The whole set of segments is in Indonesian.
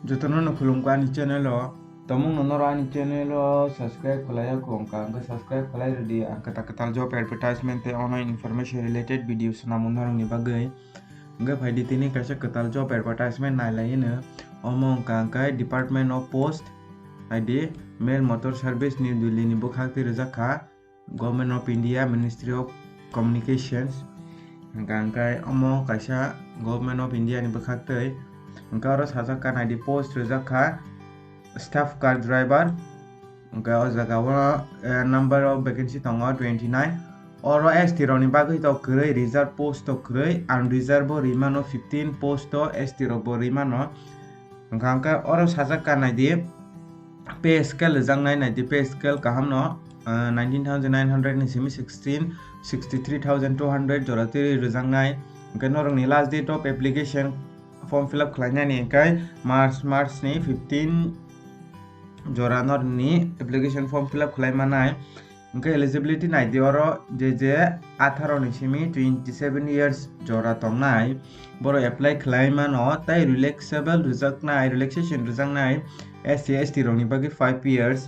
Jotono no Khulumkha ni channel o tomung no nora ni channel o subscribe kolaya ko angka subscribe kolaya di angka ketal job advertisement te online information related videos namun norong ni bagai angka faidi tini kaisa ketal job advertisement nai lain omong angka Department of Post ID Mail Motor Service New Delhi ni bukhak ti rejaka Government of India Ministry of Communications angka omong kaisa Government of India ni bukhak tei angka oro sajakan ID post rejaka staff car driver angka o jaga o number of vacancy tongo 29 oro ST roni bagui to krei reserve post to krei unreserved rimano 15 post to ST ro bo rimano angka oro sajakan ID pay scale rejangnai naidi pay scale kaham no 19,900 ni simi 63,200 jorati rejangnai angka norong ni last date of application form fill up khalanya ni kai March ni 15 jora nor ni application form fill up khalai manai angka eligibility nai di oro je 18 ni simi 27 years jora tongnai boro apply khalai mano tai relaxation result nai SC/ST roni bagi 5 years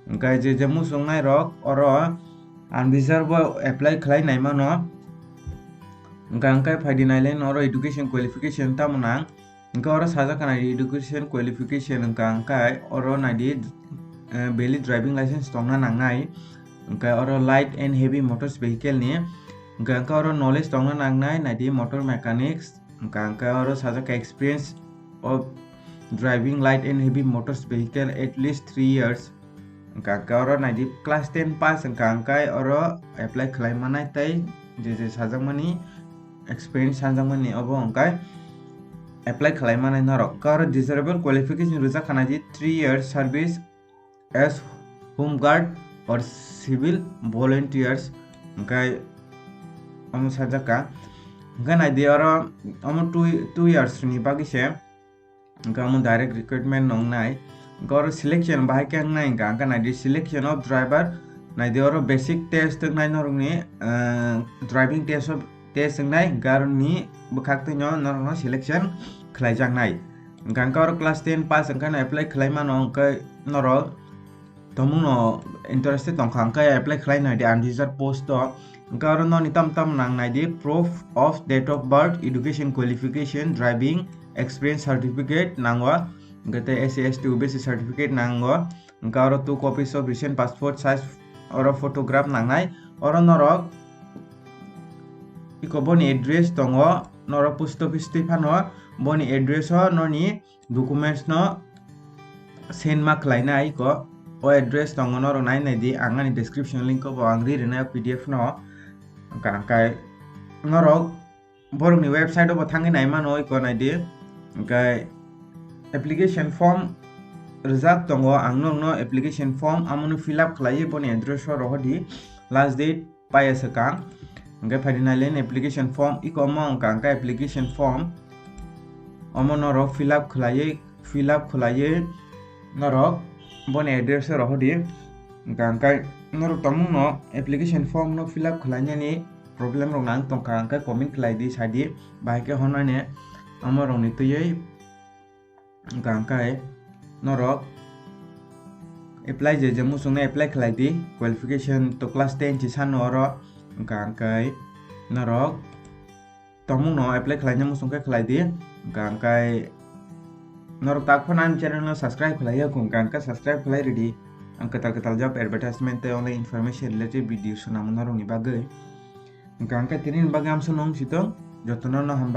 angka je musung nai rok oro unreserved apply khalai nai mano angka faidi nailen oro education qualification tamunang angka oro sajakan education qualification angka oro nadi valid driving license tongna nangnai angka oro light and heavy motors vehicle ni angka oro knowledge tongna nangnai nadi motor mechanics angka oro sajaka experience of driving light and heavy motors vehicle at least 3 years angka oro nadi class 10 pass angka oro apply khalai manai tai je sajakmani experience sanjangmani obo angkai apply khalai manai norok kar desirable qualification rujak khanaji 3 years service as home guard or civil volunteers angkai omo sajaka angkai nai de oro omo 2 years ni bagi se angkai omo direct recruitment nong nai angkai oro selection bahai kang nai angkai nai de selection of driver nai de oro basic test nai norong ni driving test of test nai garni bukhak te no selection khlai jang nai angka oro class 10 pass angka apply khlai mano angka noro tomung no interested tongkha angka apply khlai nai de unreserved post to angka oro no nitam nang nai de proof of date of birth education qualification driving experience certificate nangwa angka te SC/ST OBC certificate nangwa angka oro 2 copies of recent passport size oro photograph nangnai oro norok iko boni address tongo noro post office ti phano boni address ho noni documents no send ma khlaina iko o address tongo noro nai di angani description link ko angri rena PDF no angka noro borok ni website bo thangi nai mano iko nai di angka application form result tongo angno no application form amunu fill up khlai boni address ho rohodi last date paya sakang angka final application form iko mo angka application form omo norok fill up khlai norok boni address rohodi angka norok tamung no application form no fill up khlanya ni problem rok nang tongka angka comment khlai di sadi bahike honane omo rok ni tuyei angka norok apply je musung apply khlai di qualification to class 10 chi san oro angka norok tomung no apply khlainya musung khlai di angka norok tak phonan channel no subscribe khlai ya angka subscribe khlai ready angka ketal job advertisement te online information related video sunam norok ni bagai angka tinin bagam sunong sitong jotono no Hambai